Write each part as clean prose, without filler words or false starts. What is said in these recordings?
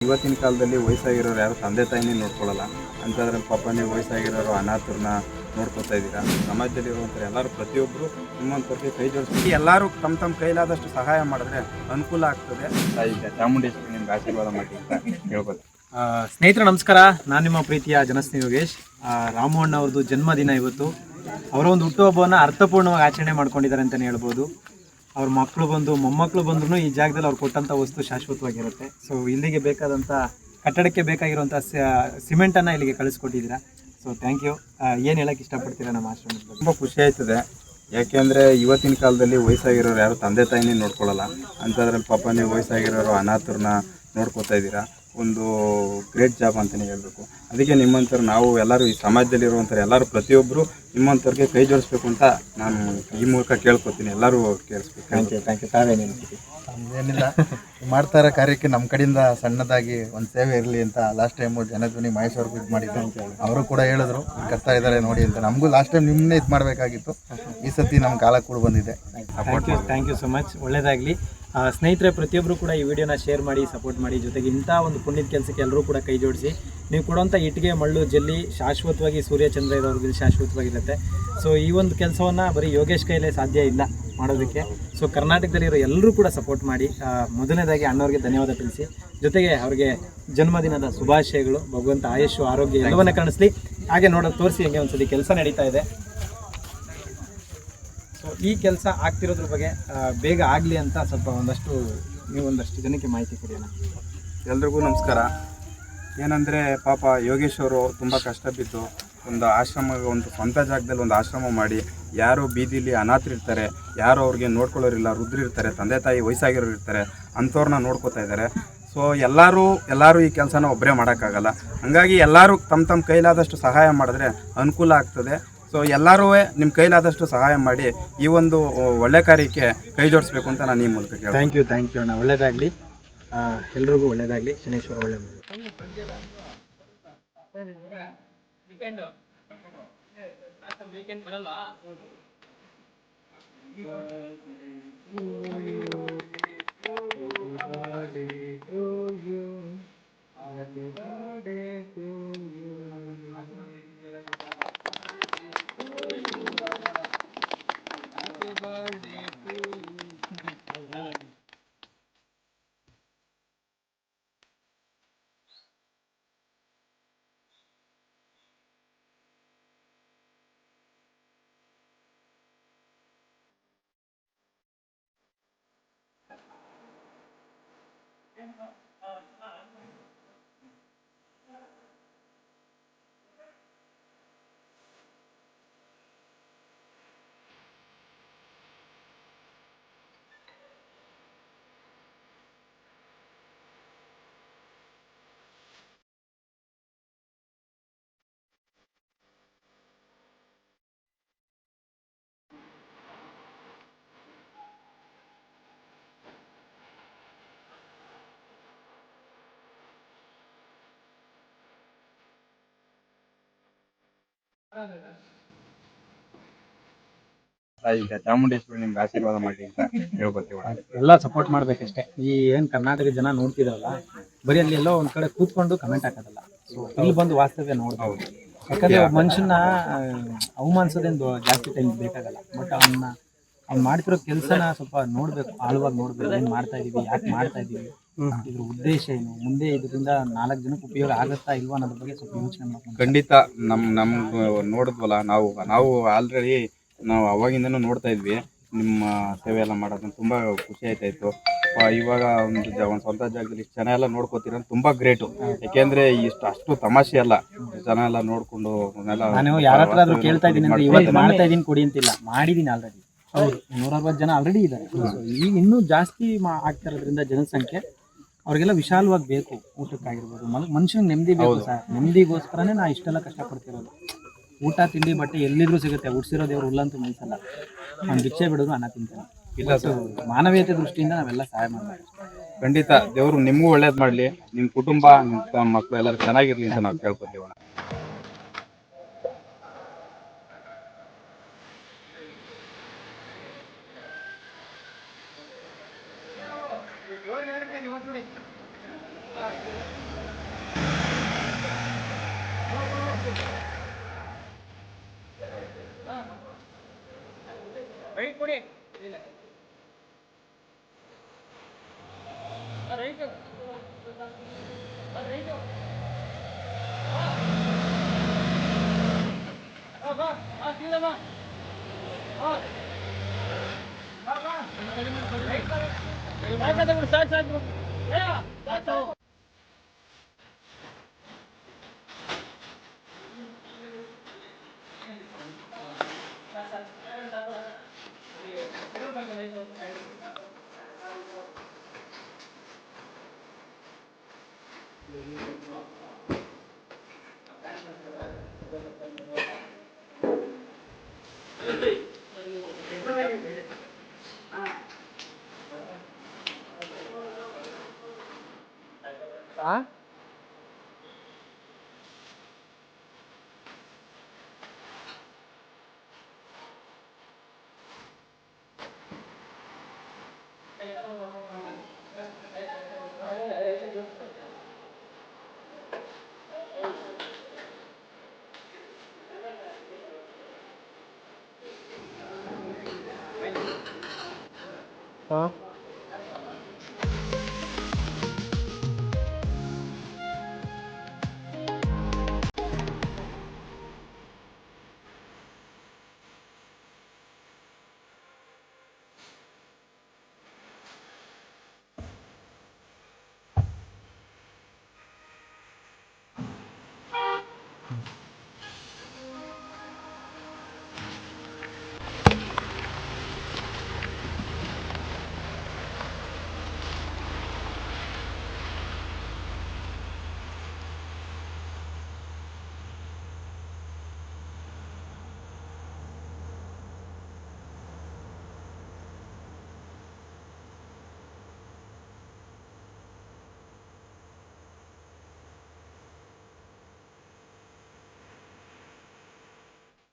ಇವತ್ತಿನ ಕಾಲದಲ್ಲಿ ವಯಸ್ಸಾಗಿರೋರು ಯಾರು ತಂದೆ ತಾಯಿನೇ ನೋಡ್ಕೊಳ್ಳಲ್ಲ. ಅಂಥದ್ರಲ್ಲಿ ಪಾಪ ನೀವು ವಯಸ್ಸಾಗಿರೋರು ಅನಾಥರನ್ನ ನೋಡ್ಕೊತಾ ಇದ್ದೀರಾ. ಸಮಾಜದಲ್ಲಿರುವಂಥ ಎಲ್ಲರೂ ಪ್ರತಿಯೊಬ್ಬರು ನಿಮ್ಮಂಥವ್ರಿಗೆ ಕೈ ಜೋಡಿಸಿ ಎಲ್ಲರೂ ತಮ್ಮ ಕೈಲಾದಷ್ಟು ಸಹಾಯ ಮಾಡಿದ್ರೆ ಅನುಕೂಲ ಆಗ್ತದೆ. ಈಗ ಚಾಮುಂಡೇಶ್ವರಿ ನಿಮ್ಗೆ ಆಶೀರ್ವಾದ ಮಾಡಿ ಅಂತ ಹೇಳ್ಬೋದು. ಸ್ನೇಹಿತರೆ ನಮಸ್ಕಾರ, ನಾನು ನಿಮ್ಮ ಪ್ರೀತಿಯ ಜನಸ್ನೇಹಿ ಯೋಗೇಶ್. ರಾಮು ಅಣ್ಣ ಅವ್ರದ್ದು ಜನ್ಮದಿನ ಇವತ್ತು. ಅವರ ಒಂದು ಹುಟ್ಟುಹಬ್ಬವನ್ನು ಅರ್ಥಪೂರ್ಣವಾಗಿ ಆಚರಣೆ ಮಾಡ್ಕೊಂಡಿದ್ದಾರೆ ಅಂತಲೇ ಹೇಳ್ಬೋದು. ಅವ್ರ ಮಕ್ಕಳು ಬಂದು ಮೊಮ್ಮಕ್ಕಳು ಬಂದ್ರೂ ಈ ಜಾಗದಲ್ಲಿ ಅವ್ರು ಕೊಟ್ಟಂಥ ವಸ್ತು ಶಾಶ್ವತವಾಗಿರುತ್ತೆ. ಸೊ ಇಲ್ಲಿಗೆ ಬೇಕಾದಂಥ ಕಟ್ಟಡಕ್ಕೆ ಬೇಕಾಗಿರುವಂಥ ಸಿಮೆಂಟನ್ನು ಇಲ್ಲಿಗೆ ಕಳಿಸ್ಕೊಟ್ಟಿದ್ದೀರಾ. So thank you. ಏನು ಹೇಳೋಕ್ಕೆ ಇಷ್ಟಪಡ್ತೀರಾ ನಮ್ಮ ಆಶ್ರಮದ ಬಗ್ಗೆ? ತುಂಬ ಖುಷಿ ಆಯ್ತದೆ. ಯಾಕೆಂದರೆ ಇವತ್ತಿನ ಕಾಲದಲ್ಲಿ ವಯಸ್ಸಾಗಿರೋರು ಯಾರು ತಂದೆ ತಾಯಿನೇ ನೋಡ್ಕೊಳ್ಳಲ್ಲ. ಅಂಥದ್ರಲ್ಲಿ ಪಾಪ ನೀವು ವಯಸ್ಸಾಗಿರೋರು ಅನಾಥರನ್ನ ನೋಡ್ಕೊತಾ ಇದ್ದೀರಾ. ಒಂದು ಗ್ರೇಟ್ ಜಾಬ್ ಅಂತಲೇ ಹೇಳಬೇಕು. ಅದಕ್ಕೆ ನಿಮ್ಮಂಥವ್ರು ನಾವು ಎಲ್ಲರೂ ಈ ಸಮಾಜದಲ್ಲಿರುವಂಥವ್ರು ಎಲ್ಲರೂ ಪ್ರತಿಯೊಬ್ಬರು ನಿಮ್ಮಂಥವ್ರಿಗೆ ಕೈ ಜೋಡಿಸ್ಬೇಕು ಅಂತ ನಾನು ಈ ಮೂಲಕ ಕೇಳ್ಕೊತೀನಿ. ಎಲ್ಲರೂ ಕೇಳಿಸ್ಬೇಕು. Thank you. ತಾವೇನೇನು ಏನಿಲ್ಲ, ಮಾಡ್ತಾ ಇರೋ ಕಾರ್ಯಕ್ಕೆ ನಮ್ಮ ಕಡೆಯಿಂದ ಸಣ್ಣದಾಗಿ ಒಂದು ಸೇವೆ ಇರಲಿ ಅಂತ ಲಾಸ್ಟ್ ಟೈಮು ಜನಧ್ವನಿ ಮಹೇಶ್ವರ್ಗೂ ಇದು ಮಾಡಿದ್ದು. ಅವರು ಕೂಡ ಹೇಳಿದ್ರು ಕರ್ತಾ ಇದ್ದಾರೆ ನೋಡಿ ಅಂತ. ನಮಗೂ ಲಾಸ್ಟ್ ಟೈಮ್ ನಿಮ್ಮನ್ನೇ ಇದು ಮಾಡಬೇಕಾಗಿತ್ತು. ಈ ಸತಿ ನಮ್ಮ ಕಾಲ ಕೂಡ ಬಂದಿದೆ. Thank you so much. ಒಳ್ಳೆಯದಾಗಲಿ. ಸ್ನೇಹಿತರೆ, ಪ್ರತಿಯೊಬ್ಬರು ಕೂಡ ಈ ವಿಡಿಯೋನ ಶೇರ್ ಮಾಡಿ, ಸಪೋರ್ಟ್ ಮಾಡಿ. ಜೊತೆಗೆ ಇಂಥ ಒಂದು ಪುಣ್ಯದ ಕೆಲಸಕ್ಕೆ ಎಲ್ಲರೂ ಕೂಡ ಕೈ ಜೋಡಿಸಿ. ನೀವು ಕೊಡುವಂಥ ಇಟ್ಟಿಗೆ, ಮಳ್ಳು, ಜಲ್ಲಿ ಶಾಶ್ವತವಾಗಿ ಸೂರ್ಯಚಂದ್ರ ಇರೋರಿಗೆ ಶಾಶ್ವತವಾಗಿರುತ್ತೆ. ಸೊ ಈ ಒಂದು ಕೆಲಸವನ್ನು ಬರೀ ಯೋಗೇಶ್ ಕೈಲೇ ಸಾಧ್ಯ ಇಲ್ಲ ಮಾಡೋದಕ್ಕೆ. ಸೊ ಕರ್ನಾಟಕದಲ್ಲಿರೋ ಎಲ್ಲರೂ ಕೂಡ ಸಪೋರ್ಟ್ ಮಾಡಿ. ಮೊದಲನೇದಾಗಿ ಅಣ್ಣವ್ರಿಗೆ ಧನ್ಯವಾದ ತಿಳಿಸಿ. ಜೊತೆಗೆ ಅವ್ರಿಗೆ ಜನ್ಮದಿನದ ಶುಭಾಶಯಗಳು. ಭಗವಂತ ಆಯುಷು, ಆರೋಗ್ಯ ಎಲ್ಲವನ್ನ ಕಾಣಿಸ್ಲಿ. ಹಾಗೆ ನೋಡೋದು ತೋರಿಸಿ, ಹಂಗೆ ಒಂದ್ಸತಿ ಕೆಲಸ ನಡೀತಾ ಇದೆ. ಸೊ ಈ ಕೆಲಸ ಆಗ್ತಿರೋದ್ರ ಬಗ್ಗೆ ಬೇಗ ಆಗಲಿ ಅಂತ ಸ್ವಲ್ಪ ಒಂದಷ್ಟು ಜನಕ್ಕೆ ಮಾಹಿತಿ ಕೊಡೋಣ. ಎಲ್ರಿಗೂ ನಮಸ್ಕಾರ. ಏನಂದರೆ ಪಾಪ ಯೋಗೇಶ್ ಅವರು ತುಂಬ ಕಷ್ಟ ಬಿದ್ದು ಒಂದು ಒಂದು ಸ್ವಂತ ಜಾಗದಲ್ಲಿ ಒಂದು ಆಶ್ರಮ ಮಾಡಿ, ಯಾರೋ ಬೀದಿಲಿ ಅನಾಥರಿರ್ತಾರೆ, ಯಾರೋ ಅವ್ರಿಗೆ ನೋಡ್ಕೊಳ್ಳೋರಿಲ್ಲ, ವೃದ್ಧರಿರ್ತಾರೆ, ತಂದೆ ತಾಯಿ ವಯಸ್ಸಾಗಿರೋರು ಇರ್ತಾರೆ, ಅಂಥವ್ರನ್ನ ನೋಡ್ಕೋತಾ ಇದ್ದಾರೆ. ಸೊ ಎಲ್ಲರೂ ಈ ಕೆಲಸನ ಒಬ್ಬರೇ ಮಾಡೋಕ್ಕಾಗಲ್ಲ. ಹಾಗಾಗಿ ಎಲ್ಲರೂ ತಮ್ಮ ಕೈಲಾದಷ್ಟು ಸಹಾಯ ಮಾಡಿದ್ರೆ ಅನುಕೂಲ ಆಗ್ತದೆ. ಸೊ ಎಲ್ಲರೂ ನಿಮ್ಮ ಕೈಲಾದಷ್ಟು ಸಹಾಯ ಮಾಡಿ ಈ ಒಂದು ಒಳ್ಳೆ ಕಾರ್ಯಕ್ಕೆ ಕೈ ಜೋಡಿಸ್ಬೇಕು ಅಂತ ನಾನು ಈ ಮೂಲಕ ಕೇಳ್ತೀನಿ. ಥ್ಯಾಂಕ್ ಯು ಅಣ್ಣ. ಒಳ್ಳೇದಾಗಲಿ, ಎಲ್ರಿಗೂ ಒಳ್ಳೇದಾಗಲಿ. ಶನೇಶ್ವರ ಒಳ್ಳೆ ಈಗ ಚಾಮುಂಡೇಶ್ವರಿ ನಿಮ್ಗೆ ಆಶೀರ್ವಾದ ಮಾಡಿ ಅಂತ ಹೇಳ್ಕೊತೀವಿ. ಎಲ್ಲ ಸಪೋರ್ಟ್ ಮಾಡ್ಬೇಕಷ್ಟೇ. ಈ ಏನು ಕರ್ನಾಟಕ ಜನ ನೋಡ್ತಿದಾರಲ್ಲ, ಬರೀ ಅಲ್ಲಿ ಎಲ್ಲೋ ಒಂದ್ ಕಡೆ ಕೂತ್ಕೊಂಡು ಕಮೆಂಟ್ ಹಾಕೋದಲ್ಲ. ಸೊ ಇಲ್ಲಿ ಬಂದು ವಾಸ್ತವ್ಯ ನೋಡ್ಬೋದು. ಯಾಕಂದ್ರೆ ಮನುಷ್ಯನ ಅವಮಾನಿಸೋದೇನು ಜಾಸ್ತಿ ಟೈಮ್ ಬೇಕಾಗಲ್ಲ. ಬಟ್ ಅವ್ನು ಮಾಡ್ತಿರೋ ಕೆಲಸನ ಸ್ವಲ್ಪ ನೋಡ್ಬೇಕು, ಆಳವಾಗಿ ನೋಡ್ಬೇಕು. ಏನ್ ಮಾಡ್ತಾ ಇದೀವಿ, ಯಾಕೆ ಮಾಡ್ತಾ ಇದೀವಿ, ಇದ್ರ ಉದ್ದೇಶ ಏನು, ಮುಂದೆ ಇದರಿಂದ 4 ಜನಕ್ಕೆ ಉಪಯೋಗ ಆಗುತ್ತಾ ಇಲ್ವಾ ಅನ್ನೋದ್ರ ಬಗ್ಗೆ ಸ್ವಲ್ಪ ಯೋಚನೆ ಮಾಡ್ಕೊಂಡು. ಖಂಡಿತ ನಮ್ಗೆ ನೋಡಿದ್ವಲ್ಲ, ನಾವು ಆಲ್ರೆಡಿ ನಾವು ಅವಾಗಿಂದನೂ ನೋಡ್ತಾ ಇದ್ವಿ ನಿಮ್ಮ ಸೇವೆ ಎಲ್ಲ ಮಾಡೋದನ್ನ. ತುಂಬ ಖುಷಿ ಆಯ್ತಾಯಿತ್ತು. ಇವಾಗ ಒಂದು ಸ್ವಂತ ಜಾಗದಲ್ಲಿ ಇಷ್ಟು ಜನ ಎಲ್ಲ ನೋಡ್ಕೋತೀರ ತುಂಬ ಗ್ರೇಟು. ಯಾಕೆಂದರೆ ಅಷ್ಟು ತಮಾಷೆ ಅಲ್ಲ, ಜನ ಎಲ್ಲ ನೋಡಿಕೊಂಡು ನಾನು ಯಾರ ಹತ್ರ ಆದ್ರೂ ಕೇಳ್ತಾ ಇದ್ದೀನಿ ಅಂದ್ರೆ ಇವತ್ತು ಮಾಡ್ತಾ ಇದ್ದೀನಿ ಕೊಡಿ ಅಂತಿಲ್ಲ, ಮಾಡಿದ್ದೀನಿ ಆಲ್ರೆಡಿ. 160 ಜನ ಆಲ್ರೆಡಿ ಇದ್ದಾರೆ. ಈಗ ಇನ್ನೂ ಜಾಸ್ತಿ ಆಗ್ತಾ ಇರೋದ್ರಿಂದ ಜನಸಂಖ್ಯೆ ಅವ್ರಿಗೆಲ್ಲ ವಿಶಾಲವಾಗಿ ಬೇಕು. ಊಟಕ್ಕಾಗಿರ್ಬೋದು, ಮನುಷ್ಯನಿಗೆ ನೆಮ್ಮದಿ ಬೇಕು ಸರ್. ನೆಮ್ಮದಿಗೋಸ್ಕರನೇ ನಾ ಇಷ್ಟೆಲ್ಲ ಕಷ್ಟಪಡ್ತಿರೋದು. ಊಟ ತಿಂಡಿ ಬಟ್ಟೆ ಎಲ್ಲಿದ್ರೂ ಸಿಗುತ್ತೆ. ಉಡ್ಸಿರೋ ದೇವ್ರು ಹುಲ್ಲಂತೂ ಮೈಸಲ್ಲ. ಅವ್ನು ಭಿಕ್ಷೆ ಬಿಡೋದು ಅನ್ನ ತಿಂತಾನೆ. ಇಲ್ಲ ಸರ್, ಮಾನವೀಯತೆ ದೃಷ್ಟಿಯಿಂದ ನಾವೆಲ್ಲ ಸಹಾಯ ಮಾಡಬೇಕು. ಖಂಡಿತ ದೇವರು ನಿಮಗೂ ಒಳ್ಳೇದು ಮಾಡಲಿ, ನಿಮ್ಮ ಕುಟುಂಬ, ನಿಮ್ಮ ಮಕ್ಕಳು ಎಲ್ಲರೂ ಚೆನ್ನಾಗಿರಲಿ ಅಂತ ನಾವು ಕೇಳ್ಕೊತೀವಿ. Yo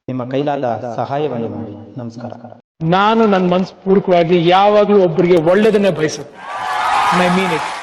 ನಿಮ್ಮ ಕೈಲಾದ ಸಹಾಯವನ್ನು ಮಾಡಿ. ನಮಸ್ಕಾರ. ನಾನು ನನ್ನ ಮನಸ್ಪೂರ್ವಕವಾಗಿ ಯಾವಾಗಲೂ ಒಬ್ಬರಿಗೆ ಒಳ್ಳೆಯದನ್ನೇ ಬಯಸುತ್ತೆ. I mean it.